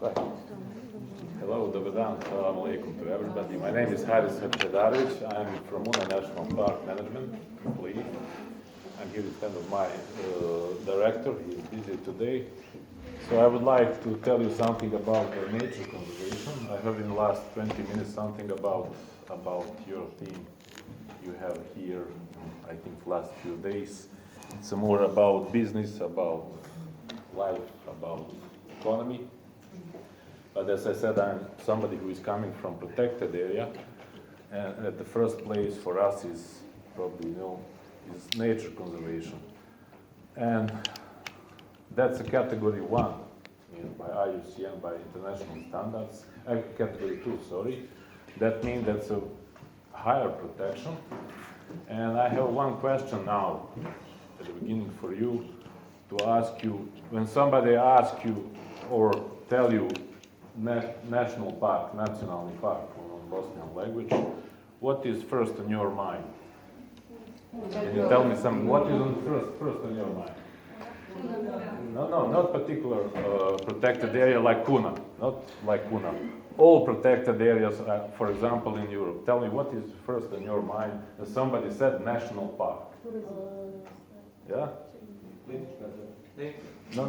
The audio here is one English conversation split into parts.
Right. Hello, dobar dan, salam alaikum to everybody. My name is Haris Hadžedarević. I'm from Una National Park Management employee. I'm here instead of my director. He's busy today. So I would like to tell you something about nature conservation. I heard in the last 20 minutes something about your theme you have here, I think last few days. It's more about business, about life, about economy. But as I said, I'm somebody who is coming from protected area, and at the first place for us is probably is nature conservation, and that's a category 1 by IUCN, by international standards. Category 2, sorry. That means that's a higher protection. And I have one question now at the beginning for you to ask you, when somebody asks you or tell you national park, nacionalni park in Bosnian language, what is first on your mind? Can you tell me what is on first on your mind? No, not particular protected area like Kuna, not like Kuna. All protected areas, for example, in Europe. Tell me what is first on your mind as somebody said national park. Yeah? No.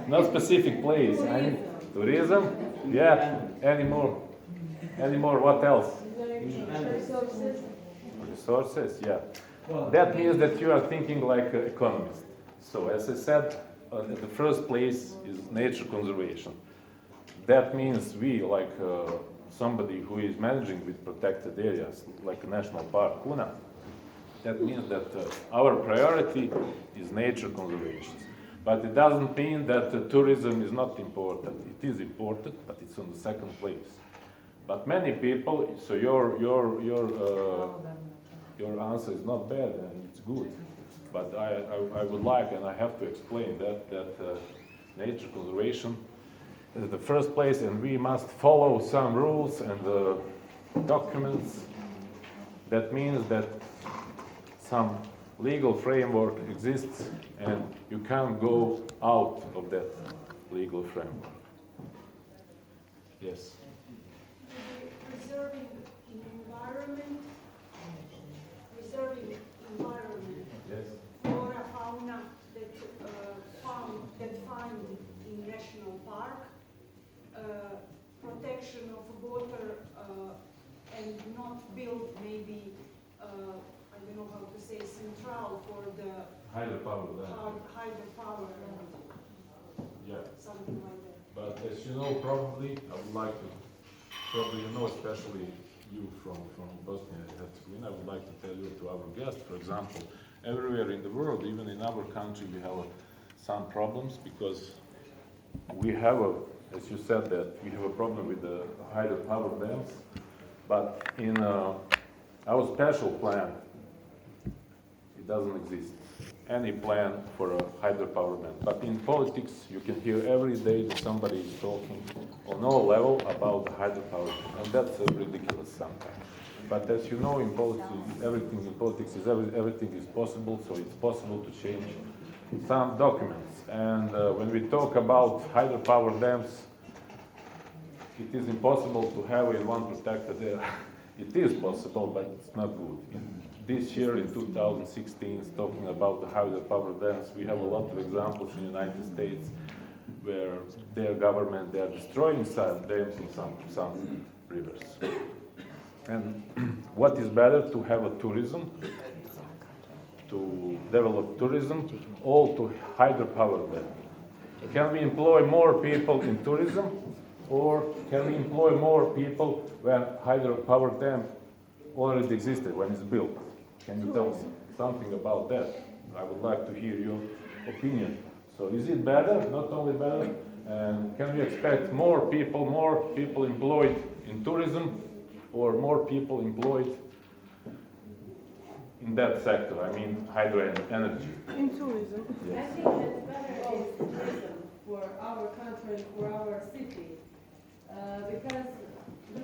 Not specific place. I mean, tourism. Yeah. Any more? What else? Resources. Yeah. That means that you are thinking like an economist. So, as I said, the first place is nature conservation. That means we, like somebody who is managing with protected areas, like a national park, Kuna. That means that our priority is nature conservation. But it doesn't mean that tourism is not important. It is important, but it's on the second place. But many people, so your answer is not bad and it's good. But I would like, and I have to explain that nature conservation is the first place, and we must follow some rules and documents. That means that some legal framework exists and you can't go out of that legal framework. Yes? Preserving environment, Yes. flora, fauna that find in national park, protection of water and not build maybe I don't know how to say central for the hydropower. Hydropower. Yeah. Something like that. But as you know, probably, I would like to, especially you from Bosnia and Herzegovina, I would like to tell you to our guests, for example, everywhere in the world, even in our country, we have some problems because we have as you said, that we have a problem with the hydropower dams, but in our special plan, it doesn't exist any plan for a hydropower dam. But in politics, you can hear every day that somebody is talking on all level about the hydropower dam, and that's ridiculous sometimes. But as you know, in politics, everything is possible. So it's possible to change some documents. And when we talk about hydropower dams, it is impossible to have in one protected area. It is possible, but it's not good. This year, in 2016, talking about the hydropower dams, we have a lot of examples in the United States where their government, they are destroying some dams in some rivers. And what is better to have a tourism, to develop tourism, all to hydropower dam? Can we employ more people in tourism, or can we employ more people when hydropower dam already existed, when it's built? Can you tell me something about that? I would like to hear your opinion. So is it better, not only better, and can we expect more people employed in tourism, or more people employed in that sector, I mean hydro energy? In tourism. Yes. I think it's better is tourism for our country, for our city, because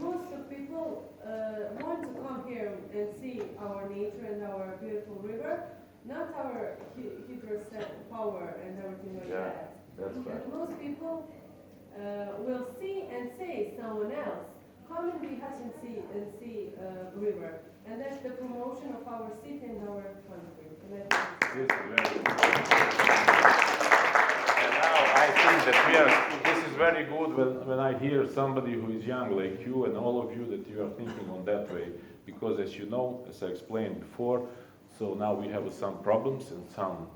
most of people want to come here and see our nature and our beautiful river, not our hydro power and everything like that. That's right. Most people will see and say someone else, come and be Hashim and see river. And that's the promotion of our city and our country. And This is very good. And now I think that this is very good when I hear somebody who is young like you and all of you that you are thinking on that way. Because as you know, as I explained before, so now we have some problems and some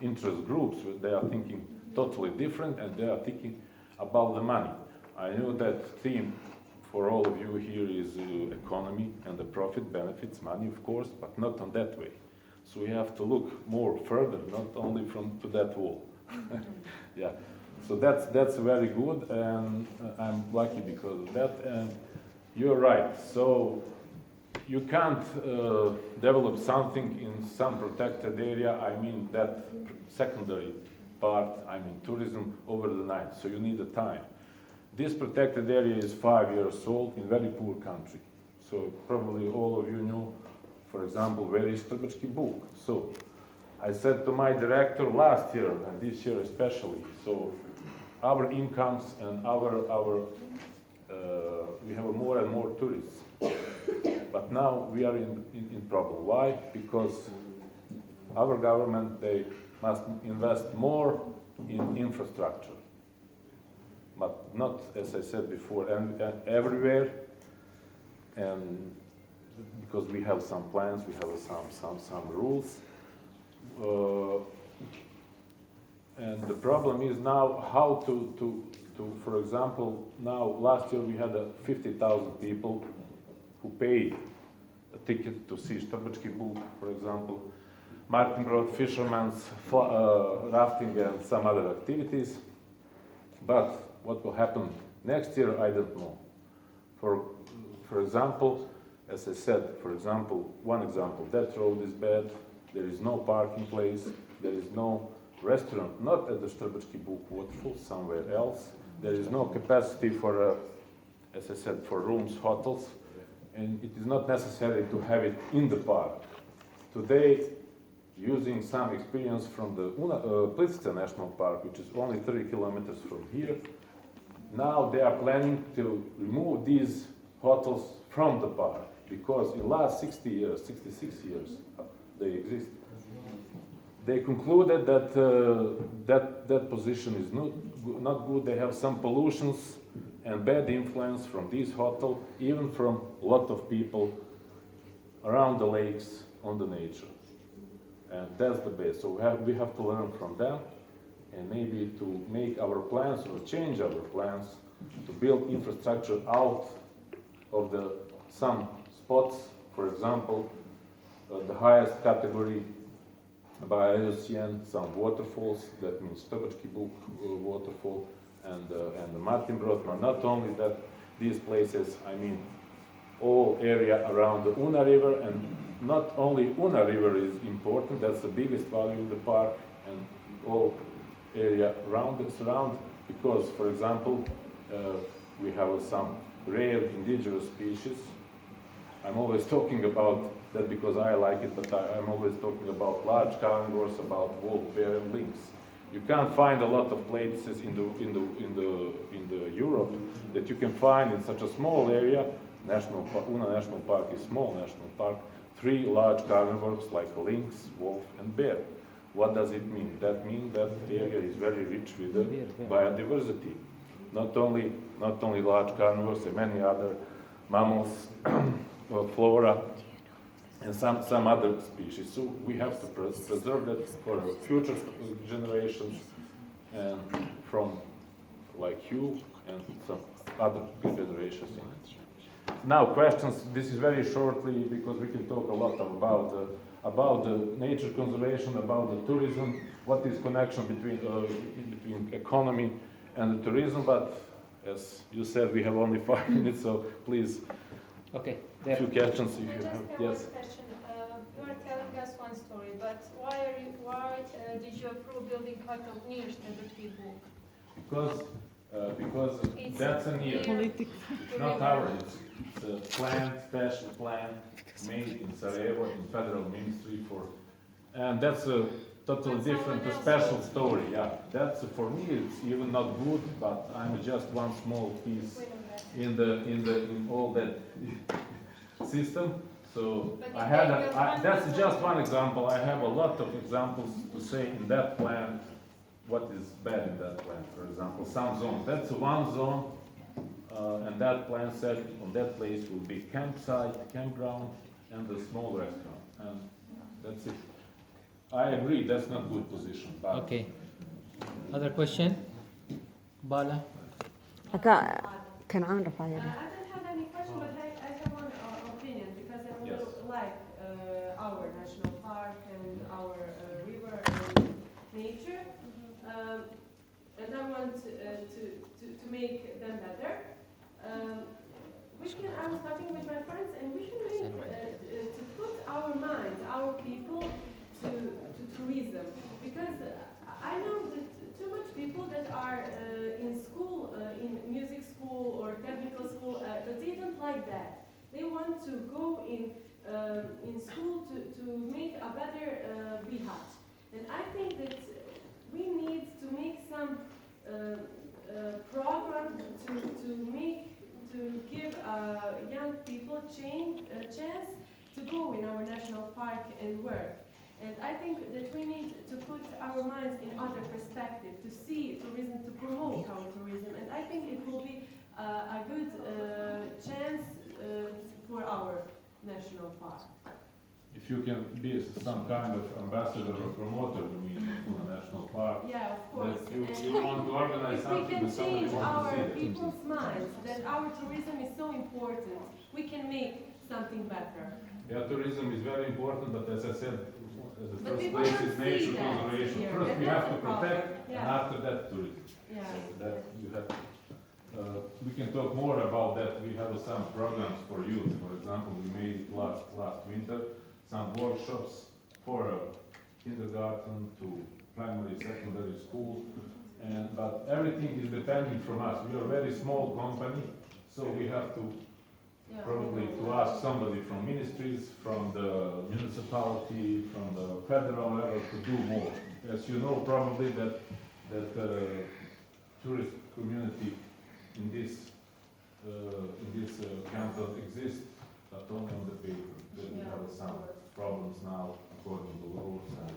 interest groups, they are thinking totally different and they are thinking about the money. I know that theme for all of you here is economy and the profit, benefits, money of course, but not on that way. So we have to look more further, not only from to that wall. Yeah, so that's very good and I'm lucky because of that and you're right. So you can't develop something in some protected area, I mean that secondary part, I mean tourism over the night, so you need a time. This protected area is 5 years old in very poor country. So probably all of you know, for example, where is Trbački Buk. So I said to my director last year and this year especially, so our incomes and we have more and more tourists. But now we are in problem. Why? Because our government, they must invest more in infrastructure. But not, as I said before, and everywhere. And because we have some plans, we have some rules. And the problem is now how to for example, now last year we had 50,000 people who paid a ticket to see Trbački Buk, for example, Martin Brod, fishermen's rafting and some other activities. But what will happen next year, I don't know. For example, as I said, one example, that road is bad, there is no parking place, there is no restaurant, not at the Trbački Buk waterfall, somewhere else. There is no capacity for, as I said, for rooms, hotels, and it is not necessary to have it in the park. Today, using some experience from the Plitvice National Park, which is only 30 kilometers from here, now they are planning to remove these hotels from the park because in the last 60 years, 66 years they exist. They concluded that that position is not good. They have some pollutions and bad influence from this hotel, even from a lot of people around the lakes on the nature. And that's the base. So we have to learn from them and maybe to make our plans or change our plans to build infrastructure out of some spots. For example, the highest category by IUCN, some waterfalls, that means Trbački Buk waterfall and the Martin Brod, but not only that, these places, I mean all area around the Una River, and not only Una River is important, that's the biggest value in the park, and all area around it, because, for example, we have some rare indigenous species. I'm always talking about that because I like it, but I'm always talking about large carnivores, about wolf, bear, and lynx. You can't find a lot of places in the Europe that you can find in such a small area. Una National Park is small national park. 3 large carnivores like lynx, wolf, and bear. What does it mean? That means that the area is very rich with biodiversity. Not only large carnivores, and many other mammals, flora, and some other species. So we have to preserve that for future generations and from like you and some other generations. Now questions, this is very shortly because we can talk a lot about the nature conservation, about the tourism, what is connection between economy and the tourism, but as you said, we have only 5 minutes, so please, Okay. a few questions if you Just have. have Yes. one question. You are telling us one story, but why did you approve building hotel near Trbački Buk? Because It's that's a need. Politics. It's not ours. It's a plan, special plan made in Sarajevo in Federal Ministry for, and that's totally But different, a someone special else- story. Yeah, that's for me. It's even not good, but I'm just one small piece Wait a minute. in all that system. So But I you had gave us one that's example. just one example. I have a lot of examples to say in that plan what is bad in that plan. For example, some zones. That's one zone, and that plan said on that place will be campsite, campground, and a small restaurant, and that's it. I agree. That's not good position. But Okay. Other question? Bala? I كان عارف don't have any question, but I have one opinion because I Yes. really like our national park and our river and nature. And I want to make them better. I was talking with my friends and we can make, to put our minds, our people to tourism. Because I know that too much people that are in school, in music school or technical school, that they don't like that. They want to go in school to make a better bihat. And I think that we need to make some program to give young people a chance to go in our national park and work. And I think that we need to put our minds in other perspective, to see tourism, to promote our tourism. And I think it will be a good chance for our national park. if you can be some kind of ambassador or promoter, I mean, for the national park, Yeah, of course. that you And want to organize if we something can that somebody change wants our to see it. people's minds that our tourism is so important, we can make something better. Yeah, tourism is very important, but as I said, as the But first people place don't is see nature that conservation. here, First, and we that's have to the problem. protect, and Yeah. after that, tourism. Yeah. That you have. We can talk more about that. We have some programs for youth. For example, we made last winter some workshops for kindergarten to primary, secondary school, but everything is depending from us. We are a very small company, so we have to Yeah. probably to ask somebody from ministries, from the municipality, from the federal level to do more. As you know, probably that tourist community in this canton exists, but only on the paper. That we Yeah, have of some course. problems now according to laws and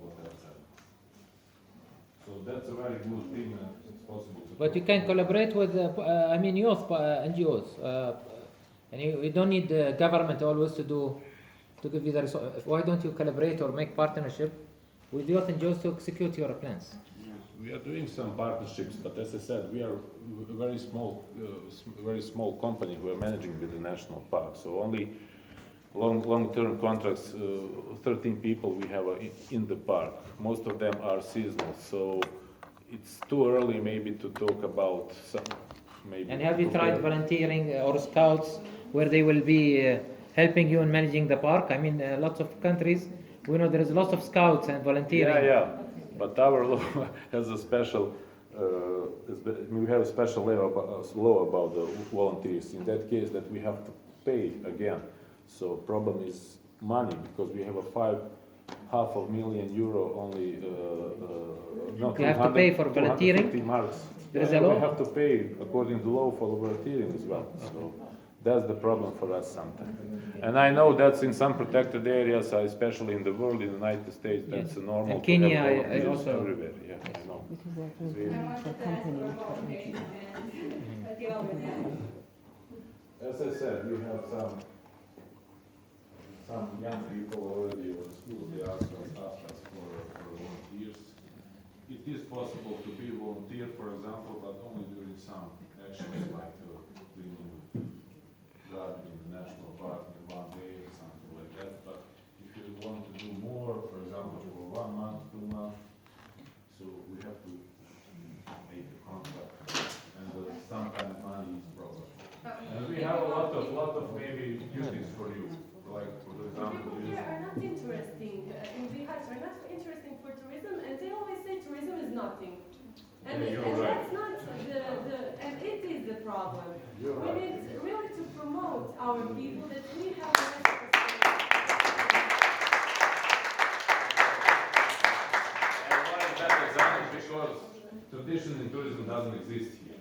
whatever. So that's a very good thing, and it's possible to. But you can collaborate with, youth NGOs. And you don't need the government always to give you the resource. Why don't you collaborate or make partnership with youth NGOs to execute your plans? We are doing some partnerships, but as I said, we are a very small company who are managing with the national park. So only long-term contracts, 13 people we have in the park. Most of them are seasonal, so it's too early maybe to talk about some, maybe. And have you tried volunteering or scouts where they will be helping you in managing the park? Lots of countries, we know there is lots of scouts and volunteering. Yeah. But our law has a special, we have a special law about the volunteers. In that case, that we have to pay again. So problem is money, because we have half a million euro only. You have to pay for volunteering? 250 marks. There is a law? We have to pay according to law for volunteering as well. So that's the problem for us sometimes. And I know that's in some protected areas, especially in the world, in the United States, that's Yes. normal. In to Kenya, have I volunteers also. everywhere. Yeah, I know. As I said, we have some young people already in school, they ask us for volunteers. It is possible to be volunteer, for example, but only during some actions like cleaning garden in the national park in 1 day or something like that. But if you want to do more, for example, for 1 month, 2 months, so we have to make a contract, and some kind of money is problem. And we have a lot of maybe duties for you, like for example. People here are not interesting in Bihar, are not interesting for tourism, and they always say tourism is nothing. And, Yeah, you're and right. that's not and it is the problem. You're We right. need really to promote our people that we have a tradition in tourism doesn't exist here.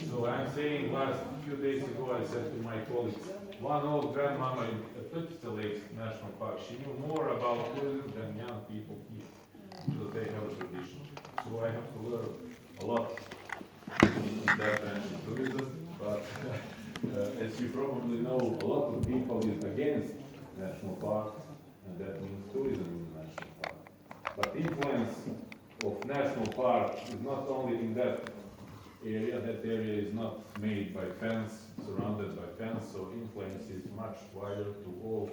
So I'm saying last few days ago, I said to my colleagues, one old grandmama in Plitvice Lakes National Park, she knew more about tourism than young people here, because they have a tradition. So I have to learn a lot in that branch of tourism, but as you probably know, a lot of people is against national parks, and that means tourism in the national park. But influence of national park is not only in that area is not made by fence, surrounded by fence, so influence is much wider to all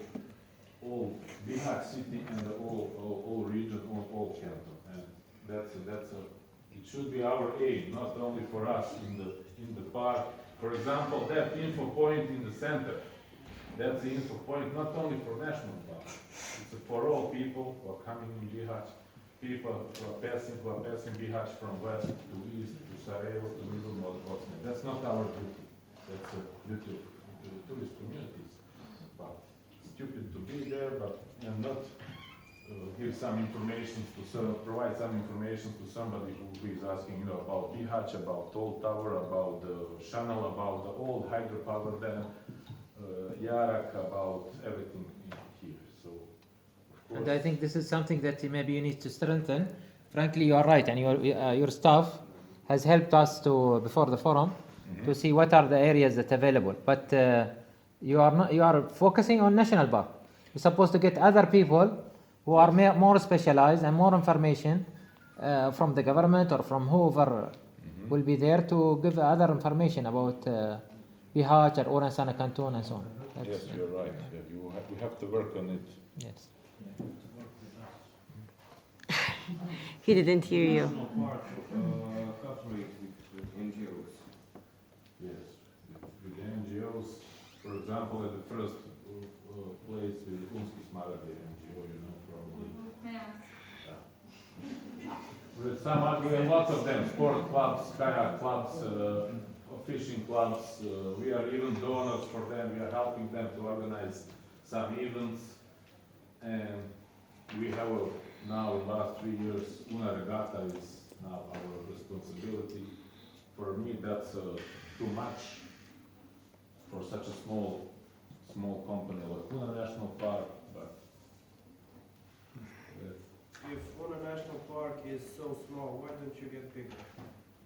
Bihać city and the all region, all canton. And it should be our aim, not only for us in the park. For example, that info point in the center, that's the info point not only for national park, it's for all people who are coming in Bihać, people who are passing Bihać from west to east, to Sarajevo, to middle North Bosnia. That's not our duty. That's a duty of the tourist communities. But stupid to be there, but and not give some information provide some information to somebody who is asking, about Bihać, about Toll Tower, about the channel, about the old hydropower dam, Jarak, about everything here. So, of course. And I think this is something that maybe you need to strengthen. Frankly, you are right, and your staff has helped us to before the forum to see what are the areas that are available. But you are focusing on national park. You're supposed to get other people who are more specialized and more information from the government or from whoever will be there to give other information about Bihać or Oran Sana Canton and so on. Yes, you're right. Yeah, you have to work on it. Yes. He didn't hear you. National park cooperate with NGOs. Yes, with the NGOs, for example, at the first place with Unski Smaragde NGO, probably. Yeah. We have lots of them, sport clubs, kayak clubs, fishing clubs. We are even donors for them. We are helping them to organize some events. And we have now in the last 3 years, Una Regatta is now our responsibility. For me, that's too much for such a small company like Una National Park, but If Una National Park is so small, why don't you get bigger?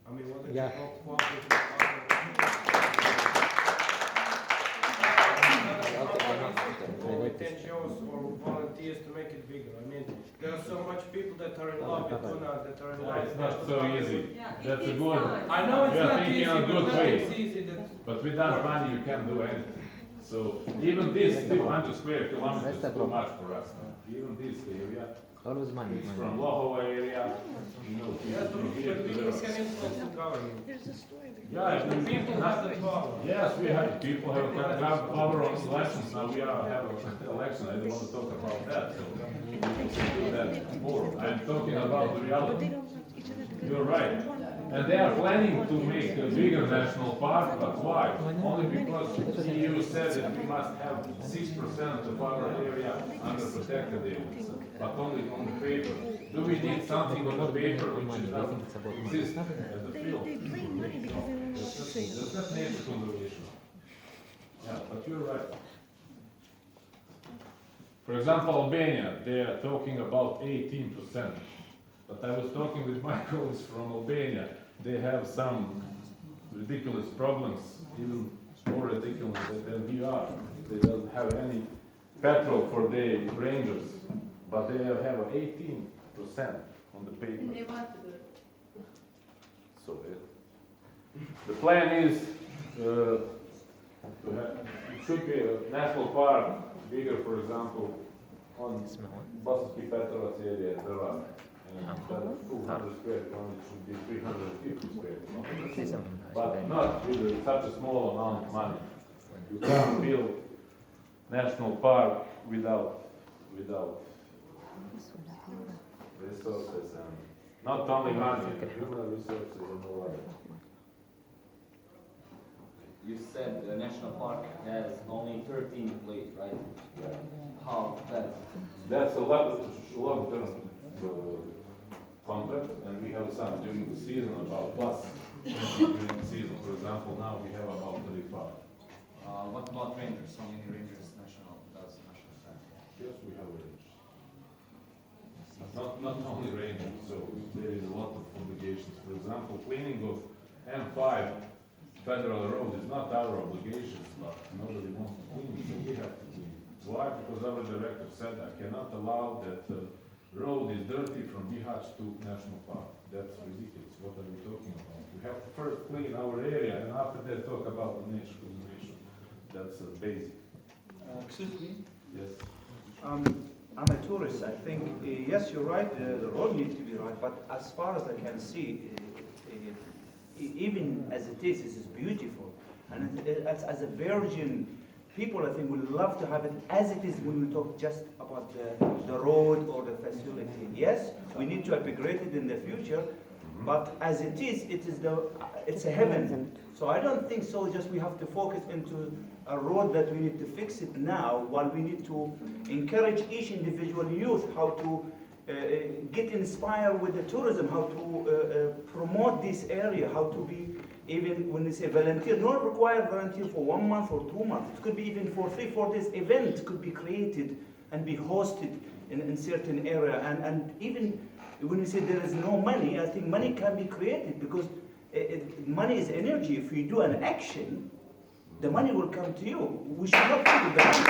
I mean, why don't Yeah. you cooperate with other with NGOs or volunteers to make it bigger? I mean, there are so much people that are in love with Una, that are in love it's with not National so Park. easy. Yeah, That's a it's good. time. I know it's We are not thinking easy, on but good nothing's faith. easy. But without money, you can't do anything. So even this 200 square kilometers is too much for us now. Even this area, Always money. it's from Lohova area, Yes, from but here to people there. can influence the government. Yeah, The people have the power. yes, we have, people have power on elections, now we have an election, I don't want to talk about that, so we can do that more. I'm talking about the reality. You're right. And they are planning to make a bigger national park, but why? Only because the EU said that we must have 6% of our area under protected areas, but only on the paper. Do we need something on the paper which is not exist as a field? That's not nature conservation. Yeah, but you're right. For example, Albania, they are talking about 18%. But I was talking with my colleagues from Albania. They have some ridiculous problems, even more ridiculous than we are. They don't have any petrol for their rangers, but they have 18% on the paper. They want to do it. So the plan is to have, it should be a national park, bigger, for example, on Bosanski Petrovac area, Drvar. And instead of 200 square kilometers, it should be 350 square kilometers. But not with such a small amount of money. You can't build national park without resources and not only money, human resources and all other. You said the national park has only 13 plays, right? How that? That's a long-term contract, and we have some during the season about plus during the season. For example, now we have about 35. What about Rangers? How many Rangers national does national have? Yes, we have rangers. Not only rangers, so there is a lot of obligations. For example, cleaning of M5 federal road is not our obligation, but nobody wants to clean it, so we have to clean it. Why? Because our director said I cannot allow that road is dirty from Bihać to National Park. That's ridiculous. What are we talking about? We have to first clean our area and after that talk about the nation. That's basic. Excuse me? Yes. I'm a tourist. I think, yes, you're right, the road needs to be right, but as far as I can see, even as it is, this is beautiful. And as a virgin, people, I think, would love to have it as it is when we talk just about the road or the facility. Yes, we need to upgrade it in the future, but as it is it's a heaven. So I don't think so, just we have to focus into a road that we need to fix it now, while we need to encourage each individual youth how to get inspired with the tourism, how to promote this area, how to be, even when we say volunteer, not require volunteer for 1 month or 2 months. It could be even for 3-4 days. Event could be created and be hosted in certain area. And even when we say there is no money, I think money can be created, because money is energy. If you do an action, the money will come to you. We should not think of the money.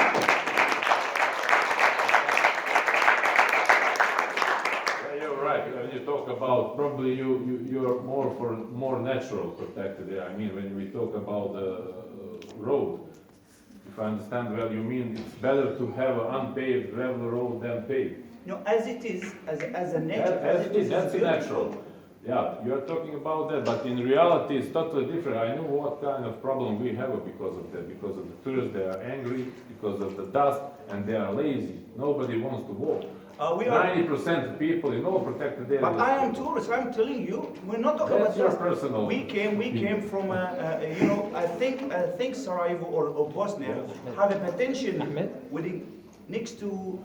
You're right. When you talk about, probably you're more for more natural protected area. I mean, when we talk about the road, if I understand well, you mean it's better to have an unpaved gravel road than paved. No, as it is, as a nature, As it is, that's beautiful. natural. Yeah, you're talking about that, but in reality it's totally different. I know what kind of problem we have because of that, because of the tourists, they are angry, because of the dust, and they are lazy. Nobody wants to walk. We are, 90% of people in all protected areas. but I am tourist. I'm telling you, we're not talking That's about your just. personal. We came from I think Sarajevo or Bosnia have a potential within next to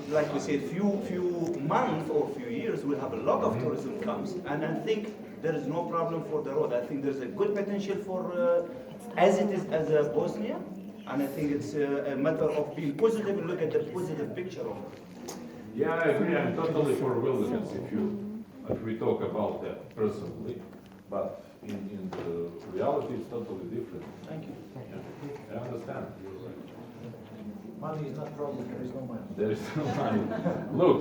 like we said, few months or few years, we'll have a lot of tourism comes, and I think there is no problem for the road. I think there's a good potential for as it is as a Bosnia, and I think it's a matter of being positive and look at the positive picture of it. Yeah, I agree. I'm totally for wilderness if we talk about that personally, but in the reality it's totally different. Thank you. Yeah, I understand. You're right. Money is not problem, there is no money. There is no money. Look,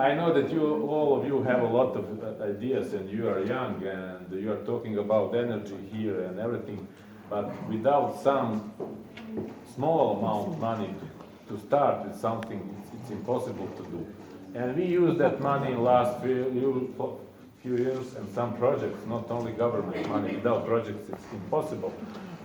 I know that all of you have a lot of ideas and you are young and you are talking about energy here and everything, but without some small amount of money to start with something, it's impossible to do. And we use that money in last few years and some projects, not only government money. Without projects, it's impossible.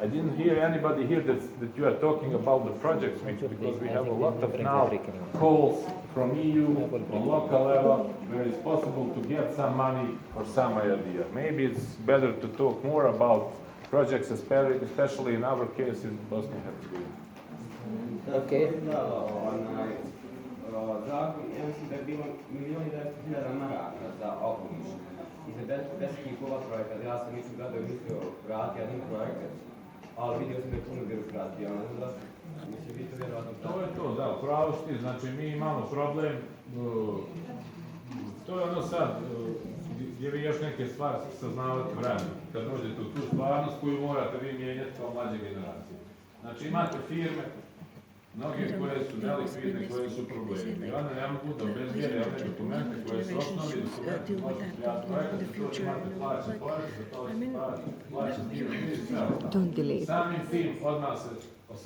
I didn't hear anybody here that you are talking about the projects, because we have a lot of now calls from EU, on local level, where it's possible to get some money for some idea. Maybe it's better to talk more about projects, especially in our case in Bosnia and Herzegovina. Okay. Zakon, ja mislim da je bilo 1.900.000 maraka za okoliš. I za 10 njihova projekata, ja sam mislim gledao i mislio vrati jedan projekat, ali vidio sam da je puno birokratija, onda mislim vi to vjerovatno To je to, da, pravo ti, znači mi imamo problem, to je ono sad, gdje vi još neke stvari saznavate vremenom, kad dođete u tu stvarnost koju morate vi mijenjati kao mlađe generacije. Znači imate firme, mnoge koje su nelikvidne, koje su problemi. I one ne mogu da obezbijede one dokumente koje su osnovni dokumenti, možete prijati projekat, za to imate plaće porez, za to se plaće snimanje i sve ostalo. Samim tim odmah se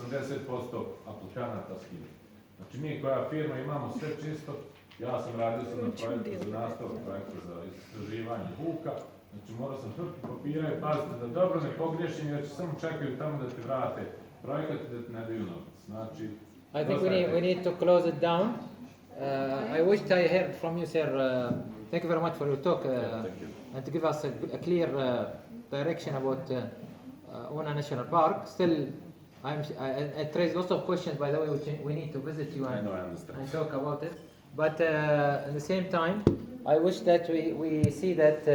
80% aplikanata skine. Znači mi koja firma imamo sve čisto, ja sam radio na projektu za nastavak projekta za istraživanje vuka, znači morao sam hrpu papira i pazite da dobro ne pogriješim jer će samo čekaju tamo da ti vrate projekat i da ti ne daju novac. Znači, I think we need to close it down. I wished I heard from you, sir. Thank you very much for your talk and to give us a clear direction about Una National Park. Still, I raised lots of questions, by the way, which we need to visit you and talk about it. But at the same time, I wish that we see that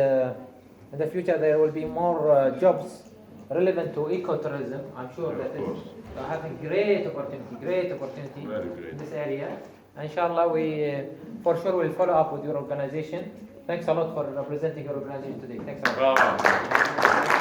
in the future there will be more jobs relevant to ecotourism. I'm sure Yeah, that of course. it's having great opportunity Very in great. this area. Inshallah, we for sure will follow up with your organization. Thanks a lot for representing your organization today. Thanks a lot. Bravo.